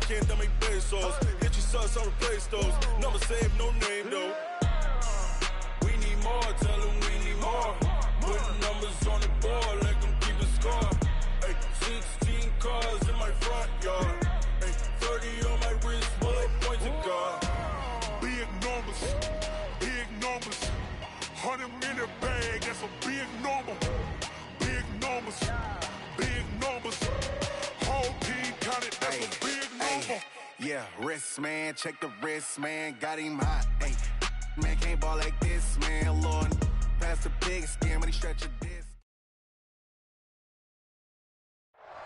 can't dummy pesos. Get your sus, I'll replace those. Number save, no name though. We need more, tell them we need more. Putting numbers on the board, let them keep a score. Ay, 16 cars in my front yard. Ay, 30 on my wrist, bullet points to God. Big numbers, big numbers. 100 in the bag, that's a big number. Big numbers, big numbers. Whole team counted, that's a big number. Yeah, wrist man, check the wrist man, got him hot. Ay, man can't ball like this, man. Lord, pass the big skin, but he stretch a disc.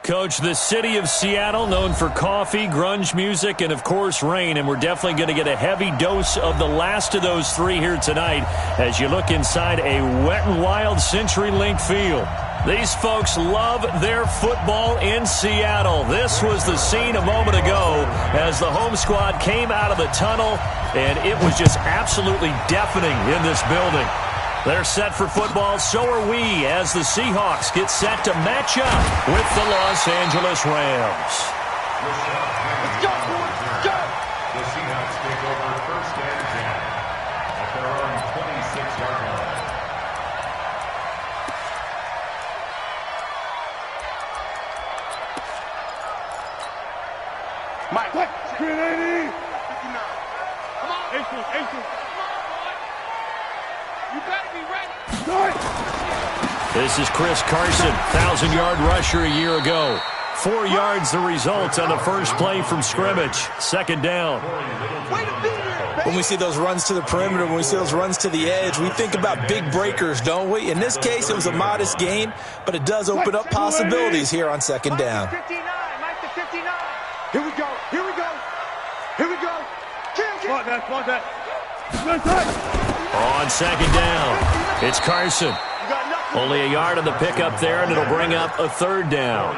Coach, the city of Seattle, known for coffee, grunge music, and, of course, rain. And we're definitely going to get a heavy dose of the last of those three here tonight as you look inside a Wet n Wild CenturyLink field. These folks love their football in Seattle. This was the scene a moment ago as the home squad came out of the tunnel, and it was just absolutely deafening in this building. They're set for football, so are we, as the Seahawks get set to match up with the Los Angeles Rams. Let's go, boys, go! The Seahawks take over first and 10 at their own 26-yard line. Mike, what? Screen 80! 59. Come on! 18. Come on, boy! You better be ready! Start! This is Chris Carson, 1,000-yard rusher a year ago. 4 yards the result on the first play from scrimmage. Second down. Way to be here, When we see those runs to the perimeter, when we see those runs to the edge, we think about big breakers, don't we? In this case, it was a modest gain, but it does open up possibilities here on second down. 59, Mike the 59. Here we go, here we go, here we go. Spot that. Good touch. On second down, it's Carson. Only a yard on the pickup there, and it'll bring up a third down.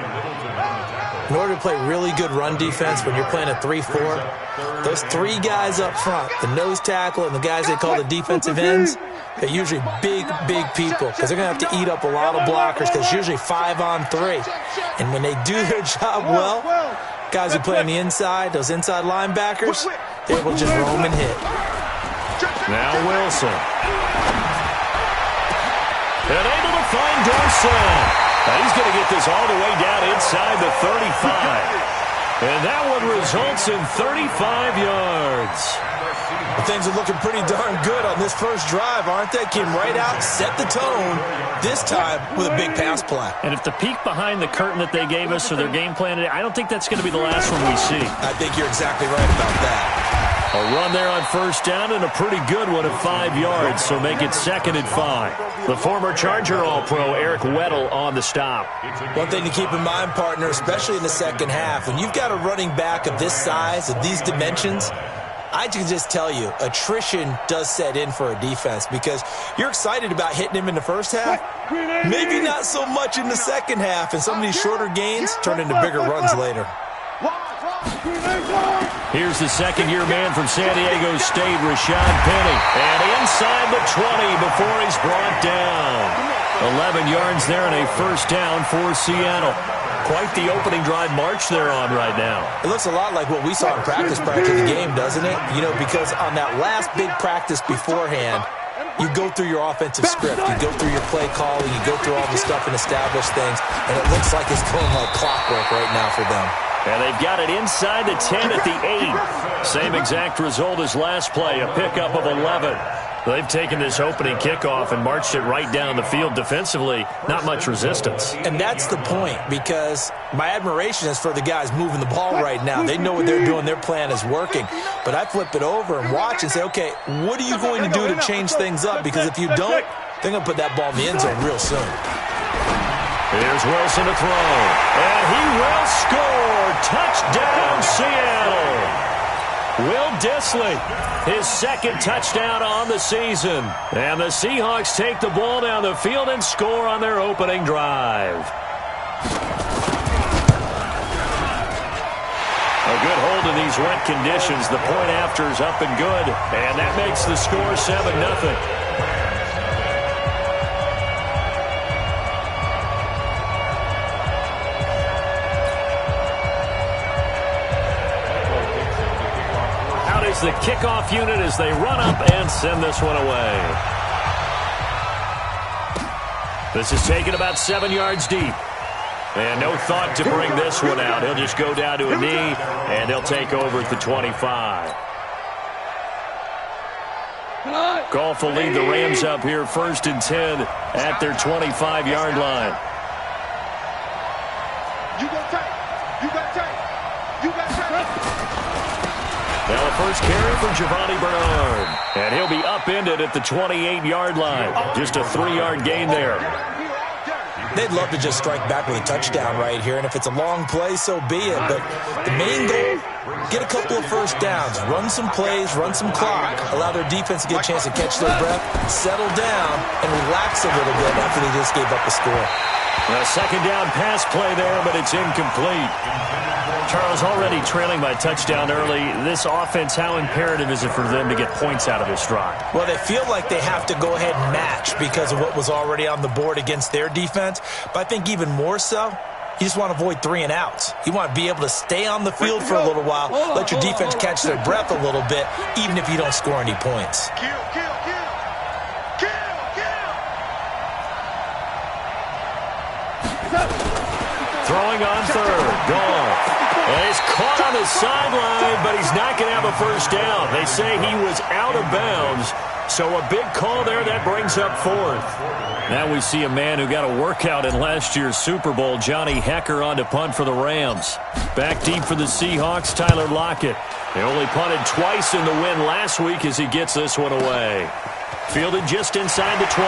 In order to play really good run defense when you're playing a 3-4, those three guys up front, the nose tackle and the guys they call the defensive ends, they're usually big people because they're going to have to eat up a lot of blockers because it's usually 5-on-3. And when they do their job well, guys who play on the inside, those inside linebackers, they're able to just roam and hit. Now Wilson. And able to find Dorsett. Now he's going to get this all the way down inside the 35. And that one results in 35 yards. Well, things are looking pretty darn good on this first drive, aren't they? Came right out, set the tone, this time with a big pass play. And if the peek behind the curtain that they gave us or their game plan today, I don't think that's going to be the last one we see. I think you're exactly right about that. A run there on first down and a pretty good one at 5 yards, so make it 2nd and 5. The former Charger All-Pro Eric Weddle on the stop. One thing to keep in mind, partner, especially in the second half, when you've got a running back of this size, of these dimensions, I can just tell you, attrition does set in for a defense because you're excited about hitting him in the first half, maybe not so much in the second half, and some of these shorter gains turn into bigger runs later. Here's the second-year man from San Diego State, Rashad Penny. And inside the 20 before he's brought down. 11 yards there and a first down for Seattle. Quite the opening drive march they're on right now. It looks a lot like what we saw in practice prior to the game, doesn't it? You know, because on that last big practice beforehand, you go through your offensive script. You go through your play calling. You go through all the stuff and establish things. And it looks like it's going like clockwork right now for them. And they've got it inside the 10 at the 8. Same exact result as last play, a pickup of 11. They've taken this opening kickoff and marched it right down the field defensively. Not much resistance. And that's the point, because my admiration is for the guys moving the ball right now. They know what they're doing. Their plan is working. But I flip it over and watch and say, okay, what are you going to do to change things up? Because if you don't, they're going to put that ball in the end zone real soon. Here's Wilson to throw. And he will score. Touchdown, Seattle. Will Dissly, his second touchdown on the season. And the Seahawks take the ball down the field and score on their opening drive. A good hold in these wet conditions. The point after is up and good. And that makes the score 7-0. the kickoff unit as they run up and send this one away. This is taken about 7 yards deep. And no thought to bring this one out. He'll just go down to a knee, and he'll take over at the 25. Goff will lead the Rams up here 1st and 10 at their 25-yard line. You got tight. You got tight. You got tight. Now the first carry for Giovanni Bernard. And he'll be upended at the 28-yard line. Just a 3-yard gain there. They'd love to just strike back with a touchdown right here, and if it's a long play, so be it. But the main goal, get a couple of first downs, run some plays, run some clock, allow their defense to get a chance to catch their breath, settle down, and relax a little bit after they just gave up the score. A second down pass play there, but it's incomplete. Charles, already trailing by a touchdown early. This offense, how imperative is it for them to get points out of this drive? Well, they feel like they have to go ahead and match because of what was already on the board against their defense. But I think even more so, you just want to avoid 3 and outs. You want to be able to stay on the field for a little while, let your defense catch their breath a little bit, even if you don't score any points. Kill, kill, kill. Kill, kill. Throwing on third. Goff. And he's caught on the sideline, but he's not going to have a first down. They say he was out of bounds. So a big call there that brings up 4th. Now we see a man who got a workout in last year's Super Bowl, Johnny Hekker, on to punt for the Rams. Back deep for the Seahawks, Tyler Lockett. They only punted twice in the win last week as he gets this one away. Fielded just inside the 20.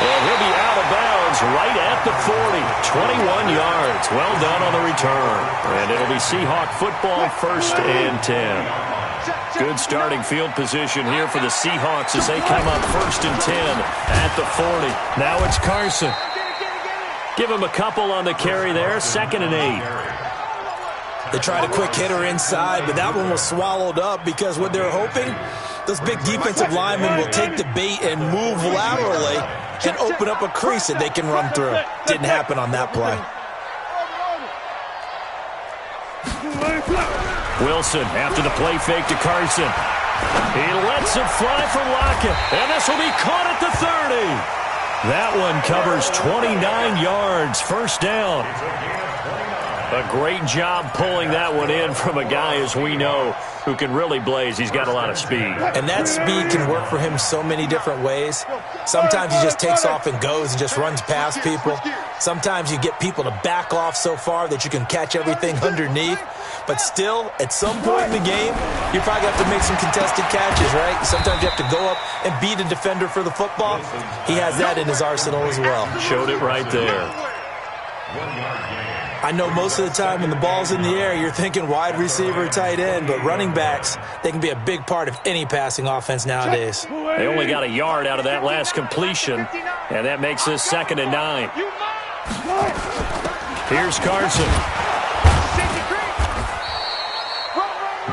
And he'll be out of bounds right at the 40. 21 yards. Well done on the return. And it'll be Seahawk football 1st and 10. Good starting field position here for the Seahawks as they come up 1st and 10 at the 40. Now it's Carson. Give him a couple on the carry there. 2nd and 8. They tried a quick hitter inside, but that one was swallowed up because what they're hoping, those big defensive linemen will take the bait and move laterally and open up a crease that they can run through. Didn't happen on that play. Wilson after the play fake to Carson. He lets it fly for Lockett, and this will be caught at the 30. That one covers 29 yards. 1st down. A great job pulling that one in from a guy, as we know, who can really blaze. He's got a lot of speed. And that speed can work for him so many different ways. Sometimes he just takes off and goes and just runs past people. Sometimes you get people to back off so far that you can catch everything underneath. But still, at some point in the game, you probably have to make some contested catches, right? Sometimes you have to go up and beat a defender for the football. He has that in his arsenal as well. Showed it right there. I know most of the time when the ball's in the air, you're thinking wide receiver, tight end, but running backs, they can be a big part of any passing offense nowadays. They only got a yard out of that last completion, and that makes this 2nd and 9. Here's Carson.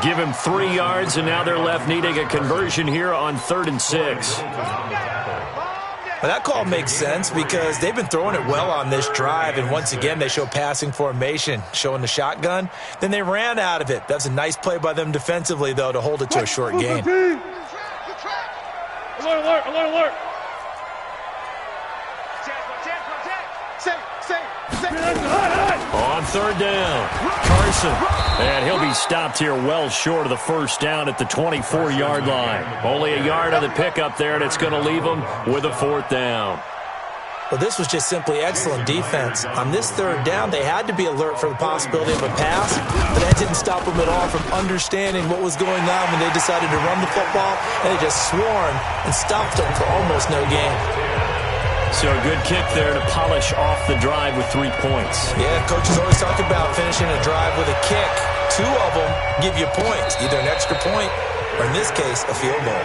Give him 3 yards, and now they're left needing a conversion here on 3rd and 6. Well, that call makes sense because they've been throwing it well on this drive, and once again, they show passing formation, showing the shotgun. Then they ran out of it. That's a nice play by them defensively, though, to hold it to a short gain. Alert, alert, alert, alert. On 3rd down, Carson. And he'll be stopped here well short of the 1st down at the 24-yard line. Only a yard on the pickup there, and it's going to leave them with a 4th down. Well, this was just simply excellent defense. On this 3rd down, they had to be alert for the possibility of a pass, but that didn't stop them at all from understanding what was going on when they decided to run the football, and they just swarmed and stopped them for almost no gain. So a good kick there to polish off the drive with 3 points. Yeah, coaches always talk about finishing a drive with a kick. 2 of them give you points, either an extra point or, in this case, a field goal.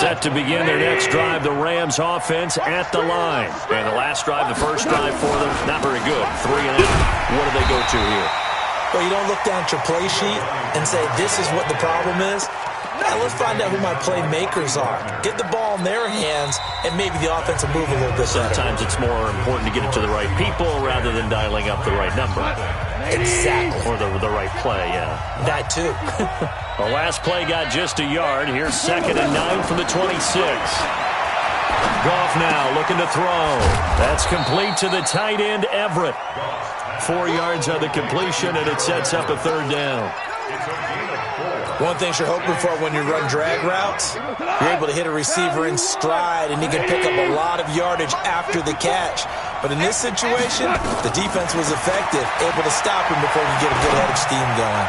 Set to begin their next drive, the Rams offense at the line. And the last drive, the first drive for them, not very good. 3 and out. What do they go to here? Well, you don't look down at your play sheet and say, this is what the problem is. Now, let's find out who my playmakers are. Get the ball in their hands and and maybe the offense will move a little bit better. Sometimes it's more important to get it to the right people rather than dialing up the right number. Exactly. Or the right play, yeah. That too. The last play got just a yard. Here's 2nd and 9 from the 26. Goff now looking to throw. That's complete to the tight end, Everett. 4 yards on the completion, and it sets up a 3rd down. One thing you're hoping for when you run drag routes, you're able to hit a receiver in stride, and he can pick up a lot of yardage after the catch. But in this situation, the defense was effective, able to stop him before he could get a good head of steam going.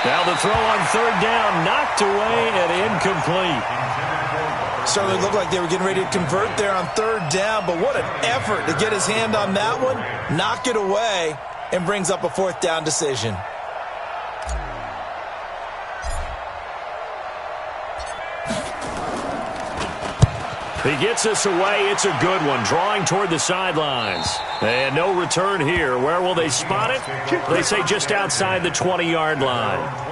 Now the throw on 3rd down, knocked away and incomplete. Certainly looked like they were getting ready to convert there on 3rd down, but what an effort to get his hand on that one, knock it away, and brings up a 4th down decision. He gets us away. It's a good one, drawing toward the sidelines. And no return here. Where will they spot it? They say just outside the 20-yard line.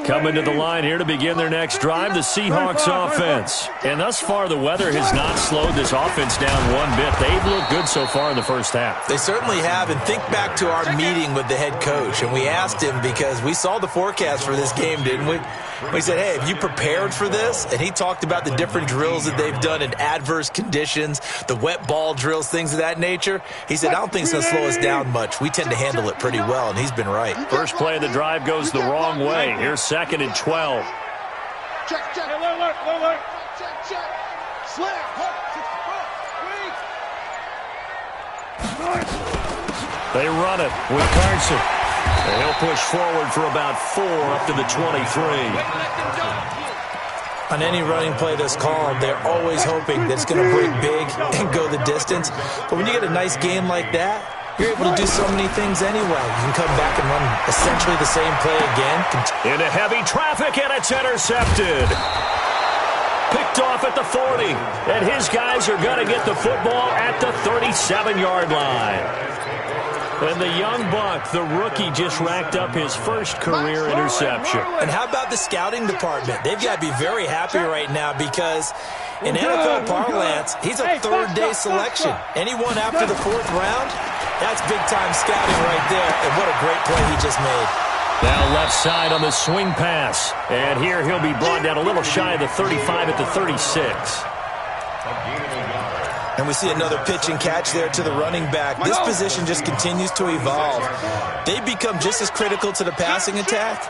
Coming to the line here to begin their next drive, the Seahawks offense. And thus far, the weather has not slowed this offense down one bit. They've looked good so far in the first half. They certainly have. And think back to our meeting with the head coach. And we asked him, because we saw the forecast for this game, didn't we? We said, hey, have you prepared for this? And he talked about the different drills that they've done in adverse conditions, the wet ball drills, things of that nature. He said, I don't think it's going to slow us down much. We tend to handle it pretty well, and he's been right. First play of the drive goes the wrong way. Here's 2nd and 12. Check. Alert. Check. Slip. They run it with Carson. And he'll push forward for about 4 up to the 23. On any running play that's called, they're always hoping that it's going to break big and go the distance. But when you get a nice game like that, you're able to do so many things anyway. You can come back and run essentially the same play again. Into heavy traffic, and it's intercepted. Picked off at the 40. And his guys are going to get the football at the 37-yard line. And the young buck, the rookie, just racked up his first career interception. And how about the scouting department? They've got to be very happy right now because in NFL parlance, he's a 3rd-day selection. Anyone after the 4th round, that's big-time scouting right there. And what a great play he just made. Now left side on the swing pass. And here he'll be brought down a little shy of the 35 at the 36. And we see another pitch and catch there to the running back. This position just continues to evolve. They become just as critical to the passing attack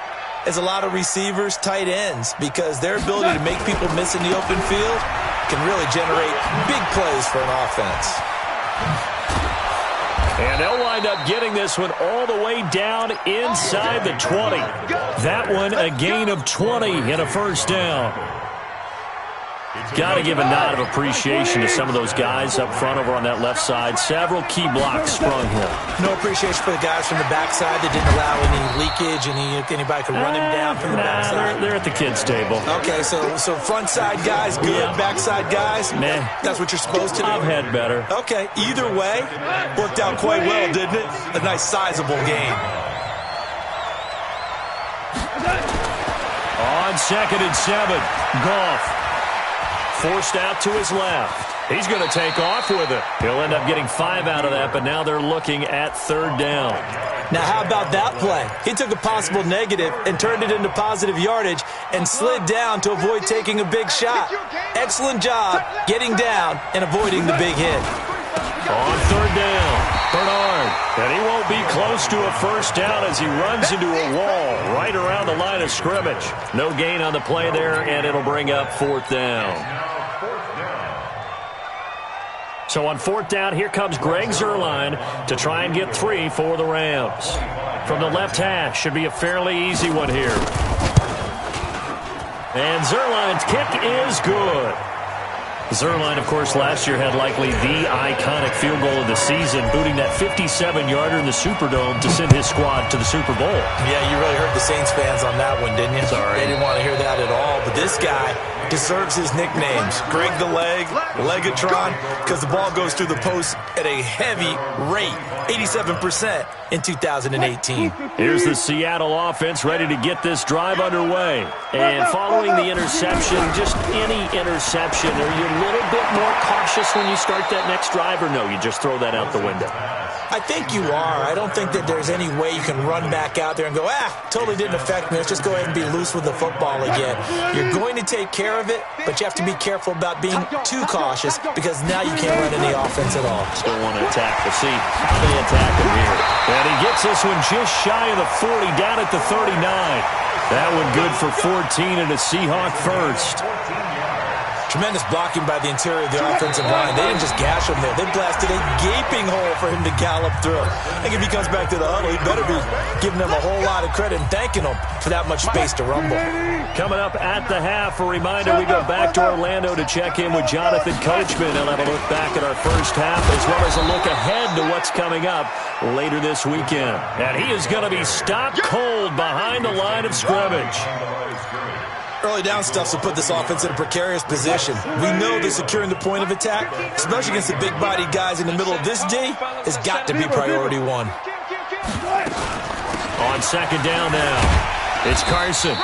as a lot of receivers, tight ends, because their ability to make people miss in the open field can really generate big plays for an offense. And they'll wind up getting this one all the way down inside the 20. That one a gain of 20 and a 1st down. Got to give a nod of appreciation to some of those guys up front over on that left side. Several key blocks sprung here. No appreciation for the guys from the backside that didn't allow any leakage, and anybody could run him down from the backside. They're at the kids' table. Okay, so front side guys good, backside guys, man, that's what you're supposed to do. I've had better. Okay, either way, worked out quite well, didn't it? A nice sizable game. On 2nd and 7, Goff. Forced out to his left. He's going to take off with it. He'll end up getting 5 out of that, but now they're looking at 3rd down. Now, how about that play? He took a possible negative and turned it into positive yardage and slid down to avoid taking a big shot. Excellent job getting down and avoiding the big hit. On 3rd down, Bernard. And he won't be close to a 1st down as he runs into a wall right around the line of scrimmage. No gain on the play there, and it'll bring up 4th down. So on 4th down, here comes Greg Zuerlein to try and get 3 for the Rams. From the left hash, should be a fairly easy one here. And Zuerlein's kick is good. Zuerlein, of course, last year had likely the iconic field goal of the season, booting that 57-yarder in the Superdome to send his squad to the Super Bowl. Yeah, you really hurt the Saints fans on that one, didn't you? Sorry. They didn't want to hear that at all. But this guy deserves his nicknames. Greg the Leg, Legatron, because the ball goes through the post at a heavy rate, 87% in 2018. Here's the Seattle offense ready to get this drive underway. And following the interception, just any interception, are you a little bit more cautious when you start that next drive, or no, you just throw that out the window? I think you are. I don't think that there's any way you can run back out there and go, totally didn't affect me. Let's just go ahead and be loose with the football again. You're going to take care of it, but you have to be careful about being too cautious because now you can't run any offense at all. Still want to attack. We'll see how they attack him here. And he gets this one just shy of the 40, down at the 39. That one good for 14 and a Seahawk first. Tremendous blocking by the interior of the offensive line. They didn't just gash him there. They blasted a gaping hole for him to gallop through. I think if he comes back to the huddle, he better be giving them a whole lot of credit and thanking them for that much space to rumble. Coming up at the half, a reminder, we go back to Orlando to check in with Jonathan Coachman. He'll have a look back at our first half as well as a look ahead to what's coming up later this weekend. And he is going to be stopped cold behind the line of scrimmage. Early down stuff will put this offense in a precarious position. We know that securing the point of attack, especially against the big-bodied guys in the middle of this D, has got to be priority one. On second down now, it's Carson.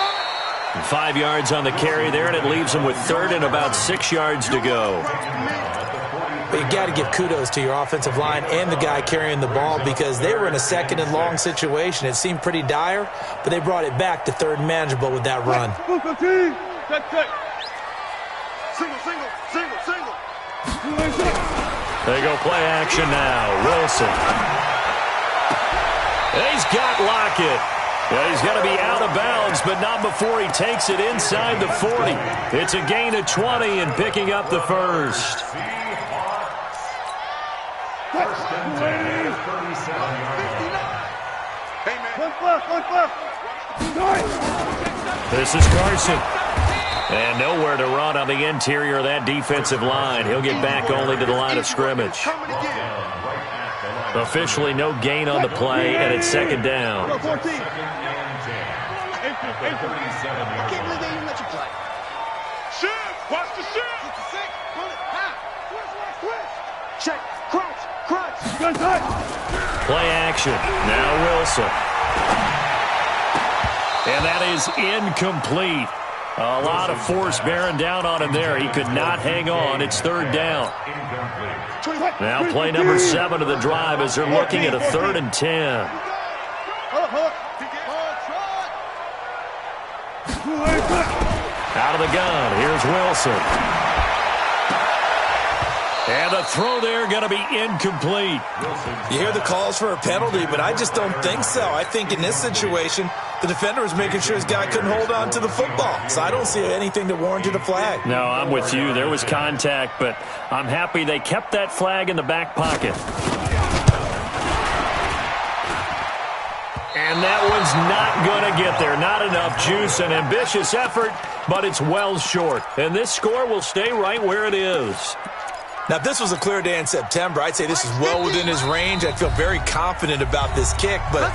5 yards on the carry there, and it leaves him with third and about 6 yards to go. But you got to give kudos to your offensive line and the guy carrying the ball because they were in a second and long situation. It seemed pretty dire, but they brought it back to third and manageable with that run. They go play action now. Wilson. He's got Lockett. Yeah, he's going to be out of bounds, but not before he takes it inside the 40. It's a gain of 20 and picking up the first. First and 10, 37 yards. This is Carson. And nowhere to run on the interior of that defensive line. He'll get back only to the line of scrimmage. Officially no gain on the play, and it's second down. I can't believe they even let you play. Shift! Watch the shift! Check. Crunch. Play action. Now Wilson. And that is incomplete. A lot of force bearing down on him there. He could not hang on. It's third down. Now play number 7 of the drive as they're looking at a 3rd and 10. Out of the gun. Here's Wilson. And the throw there going to be incomplete. You hear the calls for a penalty, but I just don't think so. I think in this situation, the defender was making sure his guy couldn't hold on to the football. So I don't see anything that warranted a flag. No, I'm with you. There was contact, but I'm happy they kept that flag in the back pocket. And that one's not going to get there. Not enough juice. An ambitious effort, but it's well short. And this score will stay right where it is. Now, if this was a clear day in September, I'd say this is well within his range. I'd feel very confident about this kick, but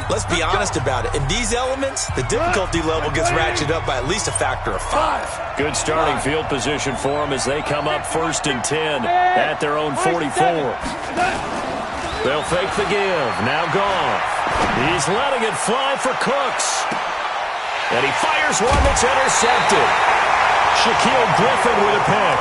let's be honest about it. In these elements, the difficulty level gets ratcheted up by at least a factor of 5. Good starting field position for them as they come up 1st and 10 at their own 44. They'll fake the give. Now Goff. He's letting it fly for Cooks. And he fires one that's intercepted. Shaquille Griffin with a pick.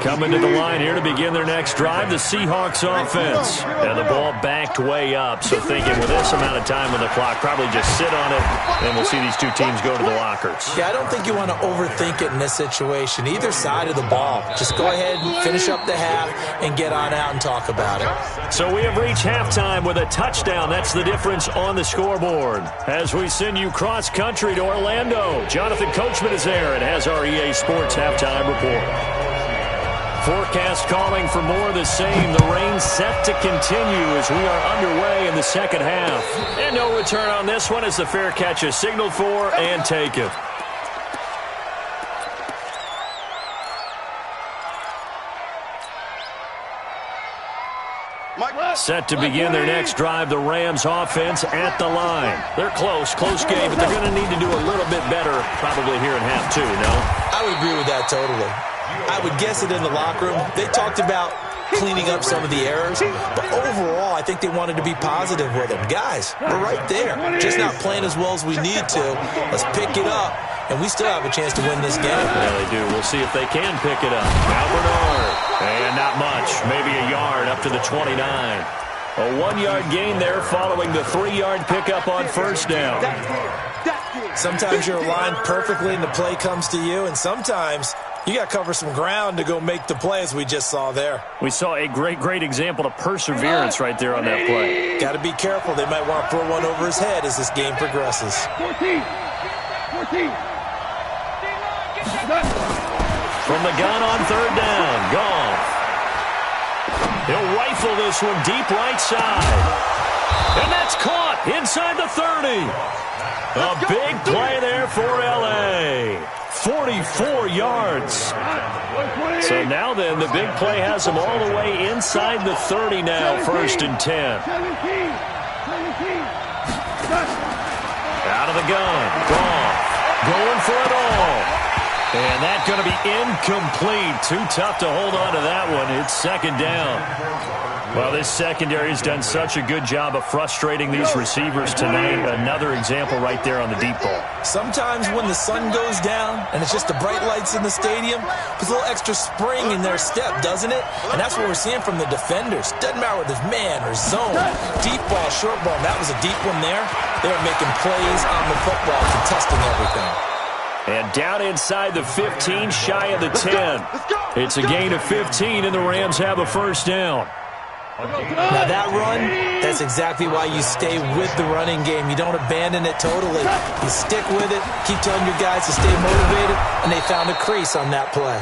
Coming to the line here to begin their next drive, the Seahawks offense. And the ball backed way up, so thinking with this amount of time on the clock, probably just sit on it, and we'll see these two teams go to the lockers. Yeah, I don't think you want to overthink it in this situation. Either side of the ball. Just go ahead and finish up the half and get on out and talk about it. So we have reached halftime with a touchdown. That's the difference on the scoreboard. As we send you cross-country to Orlando, Jonathan Coachman is there and has our EA Sports halftime report. Forecast calling for more of the same. The rain set to continue as we are underway in the second half. And no return on this one as the fair catch is signaled for and taken. Set to begin their next drive, the Rams offense at the line. They're close game, but they're going to need to do a little bit better probably here in half two, no? I would agree with that totally. I would guess it in the locker room. They talked about cleaning up some of the errors, but overall, I think they wanted to be positive with them. Guys, we're right there. Just not playing as well as we need to. Let's pick it up, and we still have a chance to win this game. Yeah, they do. We'll see if they can pick it up. Now Bernard. And not much. Maybe a yard up to the 29. A 1-yard gain there following the 3-yard pickup on first down. Sometimes you're aligned perfectly and the play comes to you, and sometimes you got to cover some ground to go make the play as we just saw there. We saw a great example of perseverance right there on that play. Got to be careful. They might want to throw one over his head as this game progresses. 14. From the gun on third down, Goff. He'll rifle this one deep right side. And that's caught inside the 30. A big play there for L.A. 44 yards. So now then, the big play has them all the way inside the 30 now, 1st and 10. Out of the gun, Goff going for it all. And that's going to be incomplete. Too tough to hold on to that one. It's second down. Well, this secondary has done such a good job of frustrating these receivers tonight. Another example right there on the deep ball. Sometimes when the sun goes down and it's just the bright lights in the stadium, there's a little extra spring in their step, doesn't it? And that's what we're seeing from the defenders. Doesn't matter whether it's man or zone, deep ball, short ball. That was a deep one there. They were making plays on the football, contesting everything. And down inside the 15, shy of the 10. It's a gain of 15, and the Rams have a first down. Now that run, that's exactly why you stay with the running game. You don't abandon it totally. You stick with it, keep telling your guys to stay motivated, and they found a crease on that play.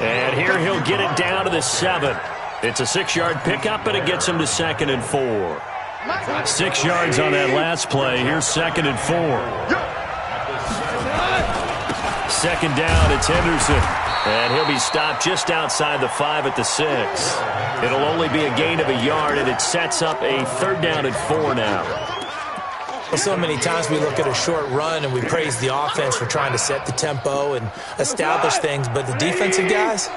And here he'll get it down to the 7. It's a 6-yard pickup, and it gets him to 2nd and 4. 6 yards on that last play. Here's 2nd and 4. Second down, it's Henderson. And he'll be stopped just outside the 5 at the 6. It'll only be a gain of a yard, and it sets up a 3rd down and 4 now. Well, so many times we look at a short run and we praise the offense for trying to set the tempo and establish things, but the defensive guys,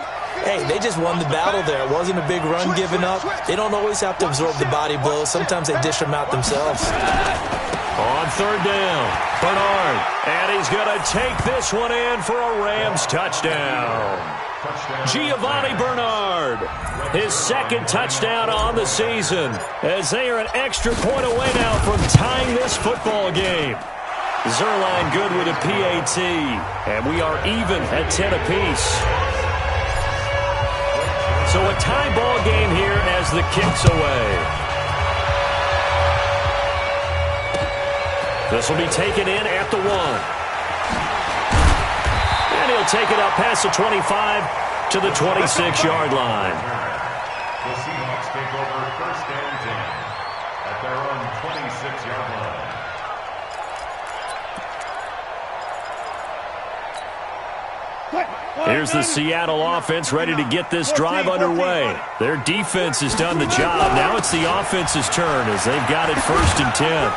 hey, they just won the battle there. It wasn't a big run given up. They don't always have to absorb the body blows. Sometimes they dish them out themselves. On 3rd down, Bernard. And he's going to take this one in for a Rams touchdown. Giovanni Bernard, his 2nd touchdown on the season, as they are an extra point away now from tying this football game. Zuerlein good with a PAT, and we are even at 10 apiece. So a tie ball game here as the kick's away. This will be taken in at the 1. And he'll take it up past the 25 to the 26-yard line. The Seahawks take over 1st and 10 at their own 26-yard line. Here's the Seattle offense ready to get this drive underway. Their defense has done the job. Now it's the offense's turn as they've got it 1st and 10.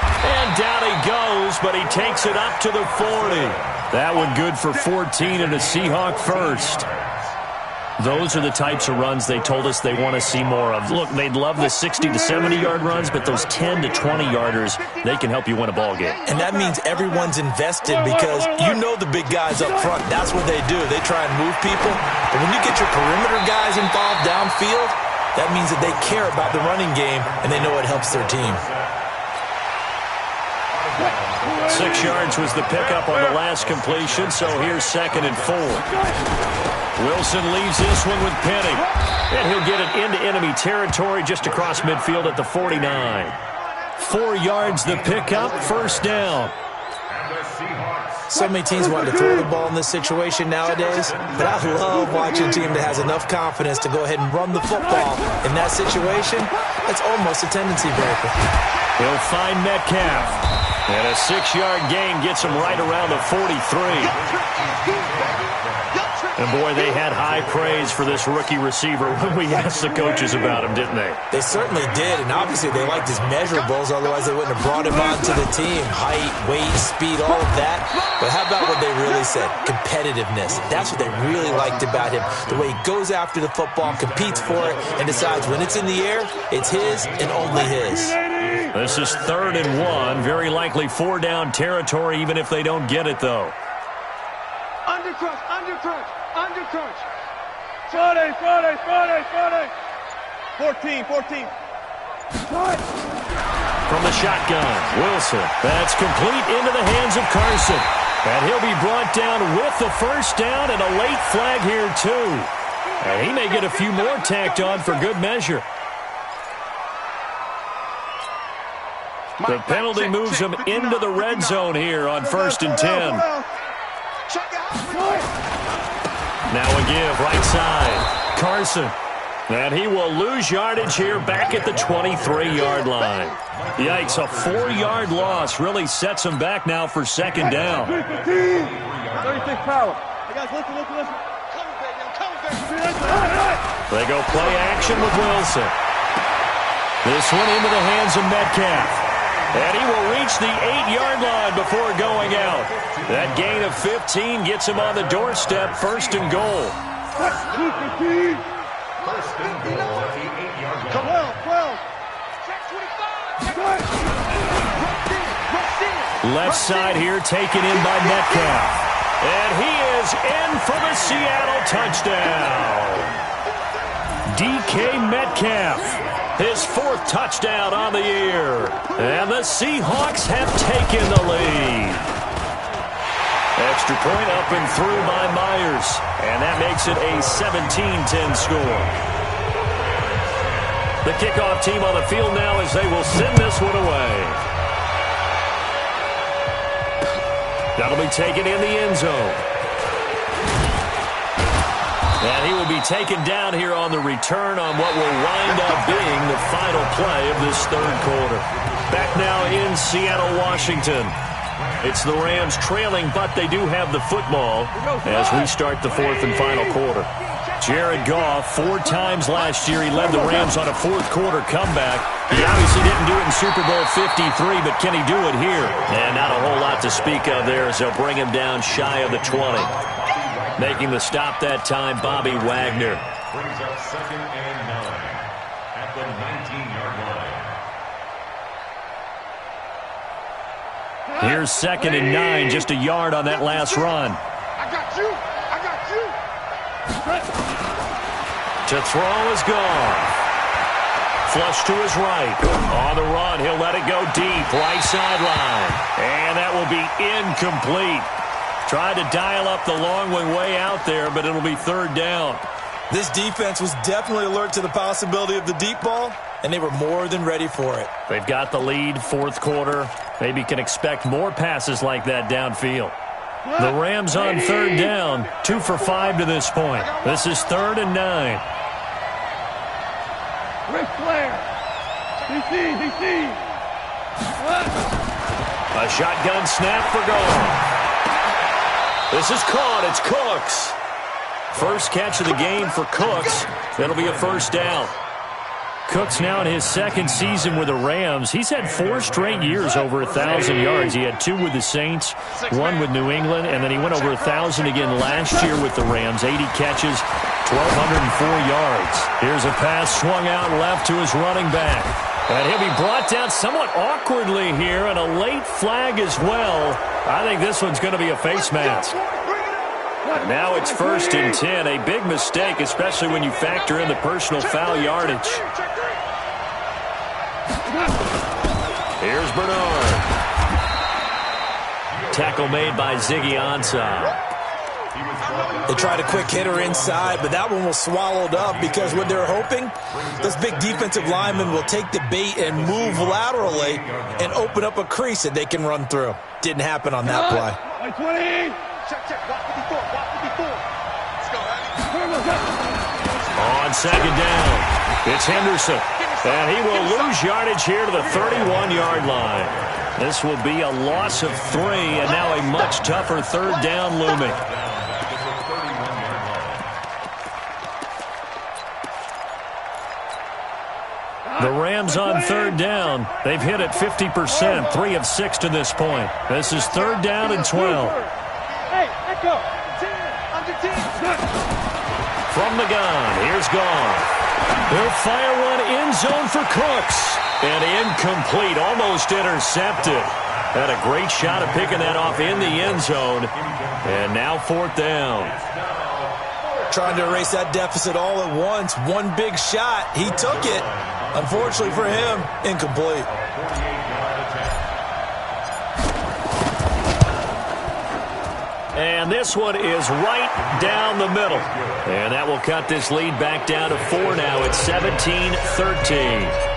And down he goes, but he takes it up to the 40. That one good for 14 and a Seahawk first. Those are the types of runs they told us they want to see more of. Look, they'd love the 60 to 70-yard runs, but those 10 to 20-yarders, they can help you win a ball game. And that means everyone's invested because you know the big guys up front. That's what they do. They try and move people. But when you get your perimeter guys involved downfield, that means that they care about the running game and they know it helps their team. 6 yards was the pickup on the last completion, so here's 2nd and 4. Wilson leaves this one with Penny, and he'll get it into enemy territory just across midfield at the 49. 4 yards the pickup, 1st down. And the Seahawks So many teams want to throw the ball in this situation nowadays, but I love watching a team that has enough confidence to go ahead and run the football. In that situation, it's almost a tendency breaker. He'll find Metcalf. And a 6-yard gain gets him right around the 43. And, boy, they had high praise for this rookie receiver when we asked the coaches about him, didn't they? They certainly did, and obviously they liked his measurables, otherwise they wouldn't have brought him onto the team. Height, weight, speed, all of that. But how about what they really said? Competitiveness. That's what they really liked about him. The way he goes after the football, competes for it, and decides when it's in the air, it's his and only his. This is 3rd and 1. Very likely 4-down territory, even if they don't get it, though. Undercrunch, undercrunch, undercrunch. Friday. 14. From the shotgun, Wilson. That's complete into the hands of Carson. And he'll be brought down with the first down and a late flag here, too. And he may get a few more tacked on for good measure. The penalty moves him into the red zone here on 1st and 10. Now a give, right side. Carson. And he will lose yardage here back at the 23-yard line. Yikes, a 4-yard loss really sets him back now for 2nd down. 36 power. Hey guys, listen. They go play action with Wilson. This one into the hands of Metcalf. And he will reach the 8-yard line before going out. That gain of 15 gets him on the doorstep, 1st and goal. First and goal at the 8-yard line. 12. Left side here taken in by Metcalf. And he is in for the Seattle touchdown. DK Metcalf. His 4th touchdown on the year. And the Seahawks have taken the lead. Extra point up and through by Myers. And that makes it a 17-10 score. The kickoff team on the field now as they will send this one away. That'll be taken in the end zone. And he will be taken down here on the return on what will wind up being the final play of this 3rd quarter. Back now in Seattle, Washington. It's the Rams trailing, but they do have the football as we start the 4th and final quarter. Jared Goff, 4 times last year, he led the Rams on a 4th quarter comeback. He obviously didn't do it in Super Bowl 53, but can he do it here? And not a whole lot to speak of there as they'll bring him down shy of the 20. Making the stop that time, Bobby Wagner. Brings up 2nd and 9 at the 19-yard line. Here's 2nd and 9, just a yard on that last run. I got you. To throw is gone. Flush to his right. On the run, he'll let it go deep, right sideline. And that will be incomplete. Tried to dial up the long way out there, but it'll be 3rd down. This defense was definitely alert to the possibility of the deep ball, and they were more than ready for it. They've got the lead, 4th quarter. Maybe can expect more passes like that downfield. The Rams on 3rd down, 2 for 5 to this point. This is 3rd and 9. Ric Flair. DC. A shotgun snap for goal. This is caught. It's Cooks. First catch of the game for Cooks. That'll be a 1st down. Cooks now in his 2nd season with the Rams. He's had 4 straight years over 1,000 yards. He had 2 with the Saints, 1 with New England, and then he went over 1,000 again last year with the Rams. 80 catches, 1,204 yards. Here's a pass swung out left to his running back. And he'll be brought down somewhat awkwardly here, and a late flag as well. I think this one's going to be a face mask. And now it's 1st and 10. A big mistake, especially when you factor in the personal foul yardage. Here's Bernard. Tackle made by Ziggy Ansah. They tried a quick hitter inside, but that one was swallowed up because what they're hoping, those big defensive linemen will take the bait and move laterally and open up a crease that they can run through. Didn't happen on that play. 20. Check. Walk 54. Let's go, On second down, it's Henderson. And he will lose yardage here to the 31-yard line. This will be a loss of 3, and now a much tougher third down looming. The Rams on third down. They've hit it 50%, 3 of 6 to this point. This is third down and 12. Hey, echo. Under 10. From the gun, here's Goff. He'll fire one end zone for Cooks. And incomplete, almost intercepted. Had a great shot at picking that off in the end zone. And now fourth down. Trying to erase that deficit all at once. One big shot. He took it. Unfortunately for him, incomplete. And this one is right down the middle. And that will cut this lead back down to 4 now. It's 17-13.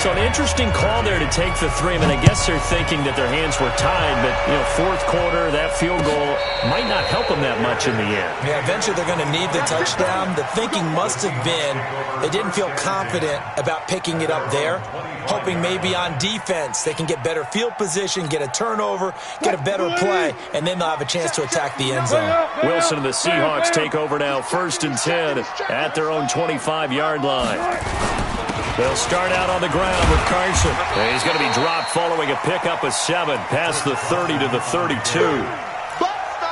So an interesting call there to take the 3. I mean, I guess they're thinking that their hands were tied, but, fourth quarter, that field goal might not help them that much in the end. Yeah, eventually they're going to need the touchdown. The thinking must have been they didn't feel confident about picking it up there, hoping maybe on defense they can get better field position, get a turnover, get a better play, and then they'll have a chance to attack the end zone. Wilson and the Seahawks take over now, 1st and 10 at their own 25-yard line. They'll start out on the ground with Carson. And he's going to be dropped following a pickup of 7 past the 30 to the 32.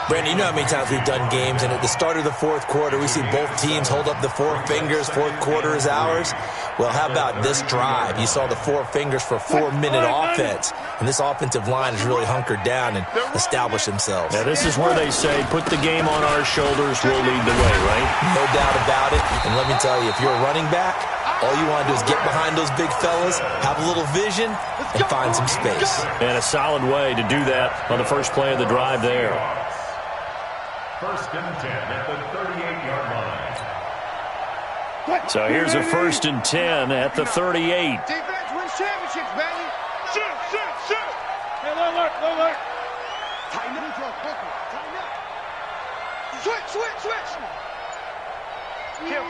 Brandon, you know how many times we've done games, and at the start of the fourth quarter, we see both teams hold up the 4 fingers, fourth quarter is ours. Well, how about this drive? You saw the 4 fingers for 4-minute offense, and this offensive line has really hunkered down and established themselves. Yeah, this is where they say, put the game on our shoulders, we'll lead the way, right? No doubt about it, and let me tell you, if you're a running back, all you want to do is get behind those big fellas, have a little vision, and find some space. And a solid way to do that on the first play of the drive there. 1st and 10 at the 38-yard line. So here's a 1st and 10 at the 38. Defense wins championships, baby. Shoot. Hey, look. Tighten up. Tighten up. Switch. Kill.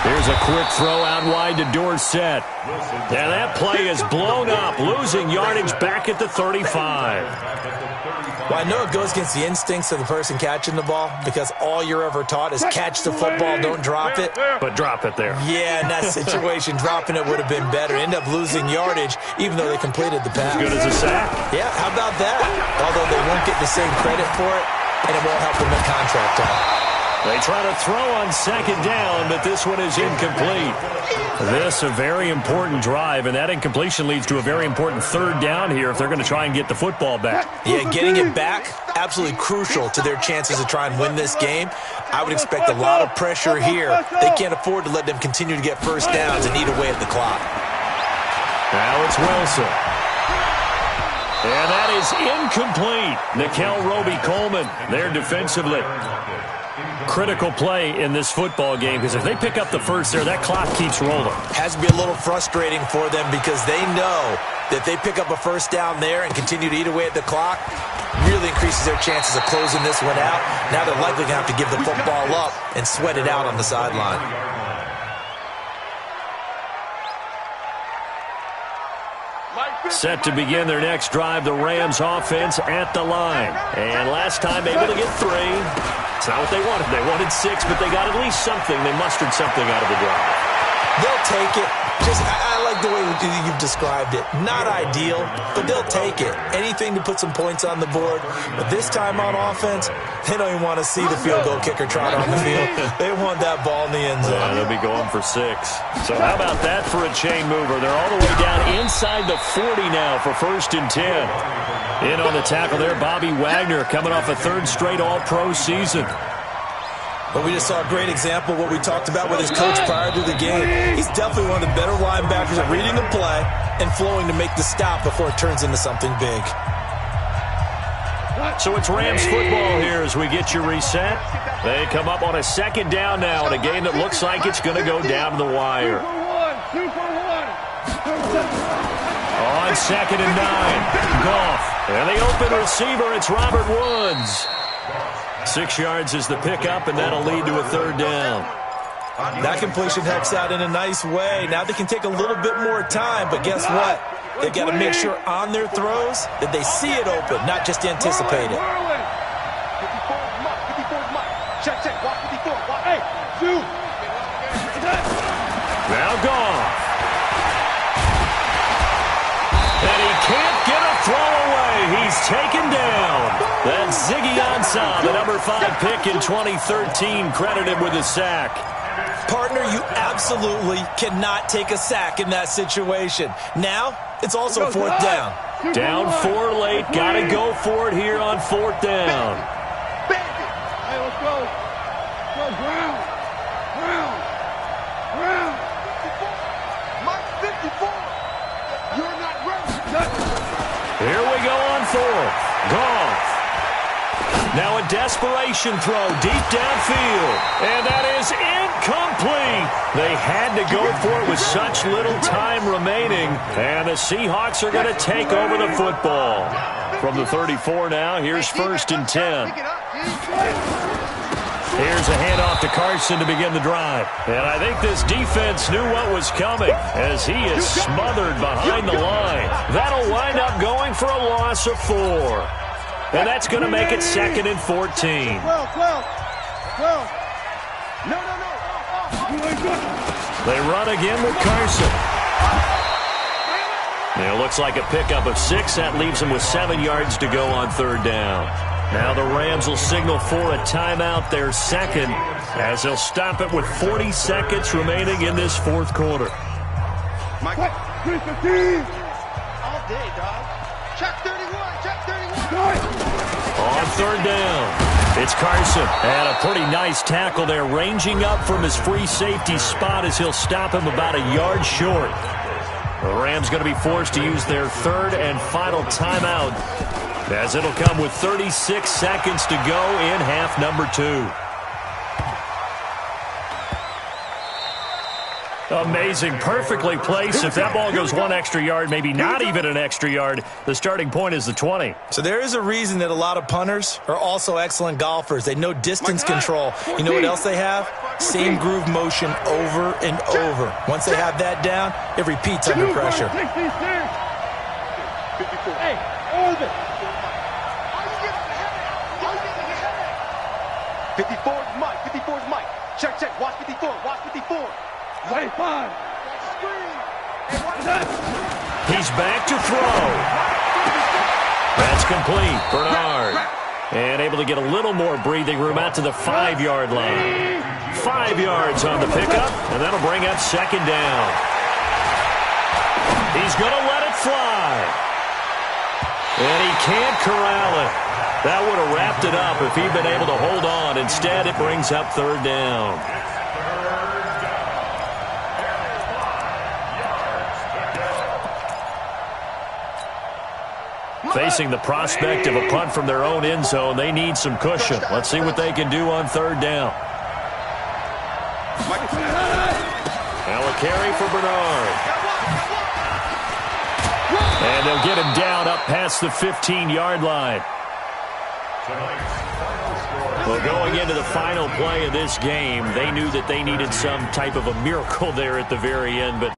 Here's a quick throw out wide to Dorsett. And that play is blown up, losing yardage back at the 35. Well, I know it goes against the instincts of the person catching the ball because all you're ever taught is catch the football, don't drop it. But drop it there. Yeah, in that situation, dropping it would have been better. End up losing yardage even though they completed the pass. As good as a sack. Yeah, how about that? Although they won't get the same credit for it, and it won't help them in contract time. They try to throw on second down, but this one is incomplete. This a very important drive, and that incompletion leads to a very important third down here if they're going to try and get the football back. Yeah, getting it back, absolutely crucial to their chances to try and win this game. I would expect a lot of pressure here. They can't afford to let them continue to get first downs and eat away at the clock. Now it's Wilson. And that is incomplete. Nickel Roby-Coleman there defensively. Critical play in this football game because if they pick up the first there, that clock keeps rolling. Has to be a little frustrating for them because they know that they pick up a first down there and continue to eat away at the clock, really increases their chances of closing this one out. Now they're likely going to have to give the football up and sweat it out on the sideline. Set to begin their next drive, the Rams offense at the line. And last time able to get 3. It's not what they wanted. They wanted 6, but they got at least something. They mustered something out of the drive. They'll take it. I like the way you've described it. Not ideal, but they'll take it. Anything to put some points on the board. But this time on offense, they don't even want to see the field goal kicker trot on the field. They want that ball in the end zone. Yeah, they'll be going for 6. So how about that for a chain mover? They're all the way down inside the 40 now for 1st and 10. In on the tackle there, Bobby Wagner coming off a 3rd straight All-Pro season. But we just saw a great example of what we talked about with his coach prior to the game. He's definitely one of the better linebackers at reading the play and flowing to make the stop before it turns into something big. So it's Rams football here as we get you reset. They come up on a 2nd down now in a game that looks like it's going to go down to the wire. 2 for 1. On 2nd and 9, Goff. And the open receiver, it's Robert Woods. 6 yards is the pickup, and that'll lead to a 3rd down. That completion helps out in a nice way. Now they can take a little bit more time, but guess what? They've got to make sure on their throws that they see it open, not just anticipate it. Now Goff. And he can't get a throw away. He's taken down. That's Ziggy Ansah, the number 5 pick in 2013, credited with a sack. Partner, you absolutely cannot take a sack in that situation. Now, it's also 4th down. Down 4 late. Got to go for it here on 4th down. Hey, let's go. Go, Brown. Brown. Brown. Mike 54. You're not ready. Here we go on 4th. Goff. Now a desperation throw deep downfield. And that is incomplete. They had to go for it with such little time remaining. And the Seahawks are going to take over the football. From the 34 now, here's 1st and 10. Here's a handoff to Carson to begin the drive. And I think this defense knew what was coming as he is smothered behind the line. That'll wind up going for a loss of 4. And that's going to make it 2nd and 14. 12. No. They run again with Carson. It looks like a pickup of 6. That leaves them with 7 yards to go on 3rd down. Now the Rams will signal for a timeout, their 2nd, as they'll stop it with 40 seconds remaining in this 4th quarter. Mike. 315. All day, dog. Check 31. Check 31. On 3rd down, it's Carson. And a pretty nice tackle there, ranging up from his free safety spot as he'll stop him about a yard short. The Rams going to be forced to use their 3rd and final timeout, as it'll come with 36 seconds to go in half number 2. Amazing, perfectly placed. If that ball goes 1 extra yard, maybe not even an extra yard, the starting point is the 20. So there is a reason that a lot of punters are also excellent golfers. They know distance control. You know what else they have? Same groove motion over and over. Once they have that down, it repeats under pressure. Hey, hold it. 54 is Mike. 54 is Mike. Check. Watch 54. Watch 54. Right 5. He's back to throw. That's complete. Bernard. And able to get a little more breathing room out to the 5-yard line. 5 yards on the pickup, and that'll bring up 2nd down. He's going to let it fly. And he can't corral it. That would have wrapped it up if he'd been able to hold on. Instead, it brings up 3rd down. Facing the prospect of a punt from their own end zone, they need some cushion. Let's see what they can do on 3rd down. Now a carry for Bernard. And they'll get him down up past the 15-yard line. Well, going into the final play of this game, they knew that they needed some type of a miracle there at the very end, but